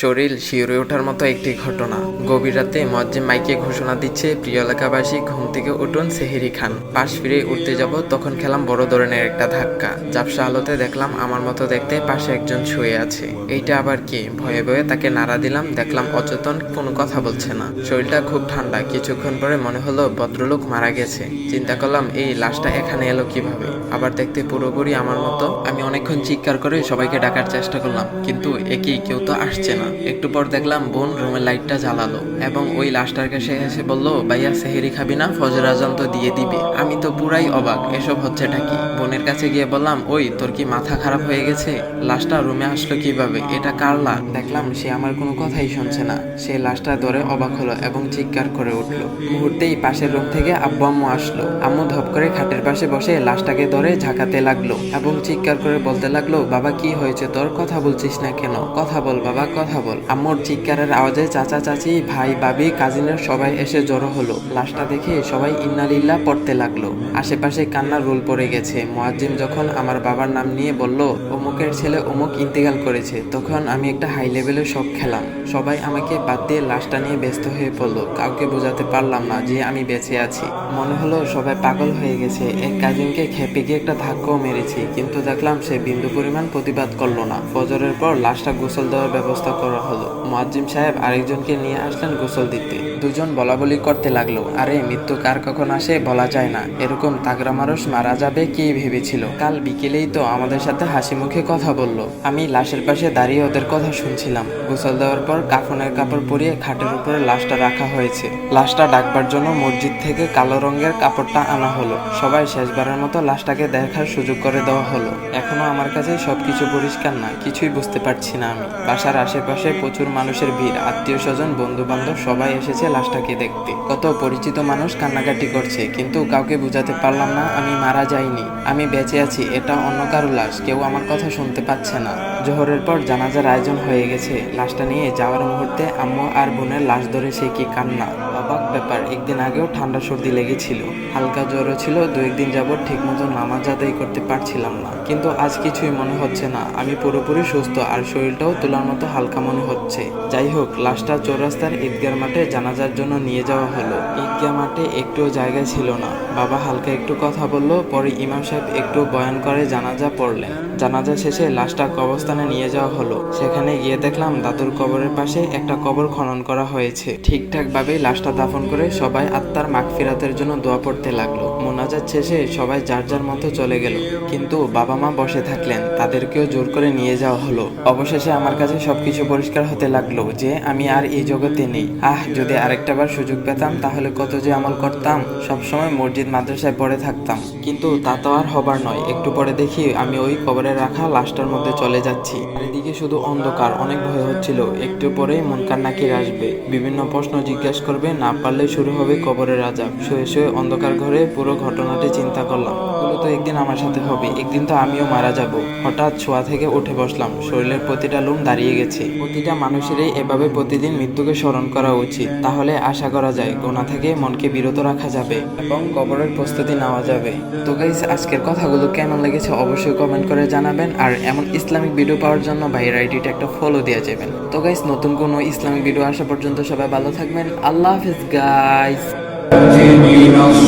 শরীর শিউরে ওঠার মতো একটি ঘটনা। গভীর রাতে মুয়াজ্জিন মাইকে ঘোষণা দিচ্ছে, প্রিয় এলাকাবাসী ঘুম থেকে উঠুন, সেহেরি খান। পাশ ফিরে উঠতে যাব, তখন খেলাম বড় ধরনের একটা ধাক্কা। ঝাপসা আলোতে দেখলাম আমার মতো দেখতে পাশে একজন শুয়ে আছে। এইটা আবার কি? ভয়ে ভয়ে তাকে নাড়া দিলাম, দেখলাম অচেতন, কোনো কথা বলছে না। শরীরটা খুব ঠান্ডা। কিছুক্ষণ পরে মনে হলো ভদ্রলোক মারা গেছে। চিন্তা করলাম এই লাশটা এখানে এলো কিভাবে। আবার দেখতে পুরোপুরি আমার মতো। আমি অনেকক্ষণ চিৎকার করে সবাইকে ডাকার চেষ্টা করলাম, কিন্তু একই কেউ তো আসছে না। একটু পর দেখলাম বোন রুমের লাইটটা জ্বালালো এবং ওই লাশটার কাছে এসে বলল, ভাইয়া সেহেরি খাবি না? ফজর আজান তো দিয়ে দিবে। আমি তো পুরাই অবাক, এসব হচ্ছেটা কি? বোনের কাছে গিয়ে বললাম, ওই তোর কি মাথা খারাপ হয়ে গেছে? লাশটা রুমে আসলো কিভাবে? এটা কার লাশ? দেখলাম সে আমার কোনো কথাই শুনছে না। সে লাশটা ধরে অবাক হলো এবং চিৎকার করে উঠলো। মুহূর্তেই পাশের রুম থেকে আব্বু আম্মু আসলো। আম্মু ধপ করে খাটের পাশে বসে লাশটাকে ধরে ঝাঁকাতে লাগলো এবং চিৎকার করে বলতে লাগলো, বাবা কি হয়েছে তোর? কথা বলছিস না কেন? কথা বল বাবা, কথা বল। আম্মুর চিৎকারের আওয়াজে চাচা চাচি, ভাই ভাবি, কাজিনের সবাই এসে জড়ো হলো। লাশটা দেখে সবাই ইন্নালিল্লাহ পড়তে লাগলো। আশেপাশে কান্নার রোল পড়ে গেছে। মুয়াজ্জিন যখন আমার বাবার নাম নিয়ে বলল, অমুকের ছেলে অমুক ইন্তেকাল করেছে, তখন আমি একটা হাই লেভেলের শক খেলাম। সবাই আমাকে বাদ দিয়ে লাশটা নিয়ে ব্যস্ত হয়ে পড়লো। কাউকে বোঝাতে পারলাম না যে আমি বেঁচে আছি। মনে হলো সবাই পাগল হয়ে গেছে। এক কাজিনকে খেপে গিয়ে একটা ধাক্কাও মেরেছি, কিন্তু দেখলাম সে বিন্দু পরিমাণ প্রতিবাদ করলো না। ফজরের পর লাশটা গোসল দেওয়ার ব্যবস্থা করা হলো। মুয়াজ্জিম সাহেব আরেকজনকে নিয়ে আসলেন গোসল দিতে। দুজন বলাবলি করতে লাগলো, আরে মৃত্যু কার কখন আসে বলা যায় না, এরকম তাগড়া মানুষ মারা যাবে কে ভেবেছিল? কাল বিকেলেই তো আমাদের সাথে হাসি মুখে কথা বললো। আমি লাশের পাশে দাঁড়িয়ে ওদের কথা শুনছিলাম। গোসল দেওয়ার পর কাফনের কাপড় পরিয়ে খাটের উপরে লাশটা রাখা হয়েছে। লাশটা ডাকবার জন্য মসজিদ থেকে কালো রঙের কাপড়টা আনা হলো। সবাই শেষবারের মতো লাশটাকে দেখার সুযোগ করে দেওয়া হলো। এখনো আমার কাছে সবকিছু পরিষ্কার না, কিছুই বুঝতে পারছি না আমি। বাসার আশেপাশে প্রচুর মানুষের ভিড়, আত্মীয় স্বজন, বন্ধু বান্ধব সবাই এসেছে লাশটাকে দেখতে। কত পরিচিত মানুষ কান্নাকাটি করছে, কিন্তু কাউকে বুঝাতে পারলাম না আমি মারা যাইনি, আমি বেঁচে আছি। এটা অন্য কারো লাশ, কেউ আমার কথা শুনতে পাচ্ছে না। জোহরের পর জানাজার আয়োজন হয়ে গেছে। লাশটা নিয়ে যাওয়ার মুহূর্তে আম্মু আর বোনের লাশ ধরে সে কি কান্না! অবাক ব্যাপার, একদিন আগেও ঠান্ডা সর্দি লেগেছিল, হালকা জ্বরও ছিল। 2-1 দিন যাবত ঠিক মতো নামাজ আদায় করতে পারছিলাম না, কিন্তু আজ কিছুই মনে হচ্ছে না। আমি পুরোপুরি সুস্থ আর শরীরটাও তোলার মতো হালকা মনে হচ্ছে। যাই হোক, লাশটা চৌরাস্তার ঈদগাহ মাঠে জানাজার জন্য নিয়ে যাওয়া হলো। ঈদগাহ মাঠে একটুও জায়গা ছিল না। বাবা হালকা একটু কথা বললো, পরে ইমাম সাহেব একটু বয়ান করে জানাজা পড়লেন। জানাজা শেষে লাশটা কবরস্থানে নিয়ে যাওয়া হলো। সেখানে গিয়ে দেখলাম দাদুর কবরের পাশে একটা কবর খনন করা হয়েছে। ঠিকঠাক ভাবে লাশটা দাফন করে সবাই আত্মার মাগফিরাতের জন্য দোয়া পড়তে লাগলো। মোনাজাত শেষে সবাই যার যার মতো চলে গেল, কিন্তু বাবা মা বসে থাকলেন, তাদেরকেও জোর করে নিয়ে যাওয়া হলো। অবশেষে আমার কাছে সবকিছু পরিষ্কার হতে লাগলো যে আমি আর এই জগতে নেই। যদি আরেকটা বার সুযোগ পেতাম তাহলে কত যে আমল করতাম। সবসময় মসজিদ মাদ্রাসায় পড়ে থাকতাম, কিন্তু তা তো আর হবার নয়। একটু পরে দেখি আমি ওই কবরে রাখা লাশটার মধ্যে চলে যাচ্ছি। চারিদিকে শুধু অন্ধকার, অনেক ভয় হচ্ছিল। একটু পরেই মুনকার নাকির আসবে, বিভিন্ন প্রশ্ন জিজ্ঞাসা করবে, না পারলে শুরু হবে কবরের আযাব। শুয়ে শুয়ে অন্ধকার ঘরে পুরো ঘটনাটি চিন্তা করলাম। এগুলো তো একদিন আমার সাথে হবে, একদিন তো আমিও মারা যাব। হঠাৎ শোয়া থেকে উঠে বসলাম, শরীরের প্রতিটা লোম দাঁড়িয়ে গেছে। প্রতিটা মানুষেরই এভাবে প্রতিদিন মৃত্যুকে স্মরণ করা উচিত, তাহলে আশা করা যায় গুনাহ থেকে মনকে বিরত রাখা যাবে এবং কবরের প্রস্তুতি নেওয়া যাবে। তো গাইস, আজকের কথাগুলো কেমন লেগেছে অবশ্যই কমেন্ট করে জানাবেন, আর এমন ইসলামিক ভিডিও পাওয়ার জন্য ভাইয়ের আইডিটা একটা ফলো দিয়ে যাবেন। তো গাইস, নতুন কোনো ইসলামিক ভিডিও আসা পর্যন্ত সবাই ভালো থাকবেন। আল্লাহ হাফেজ গাইস।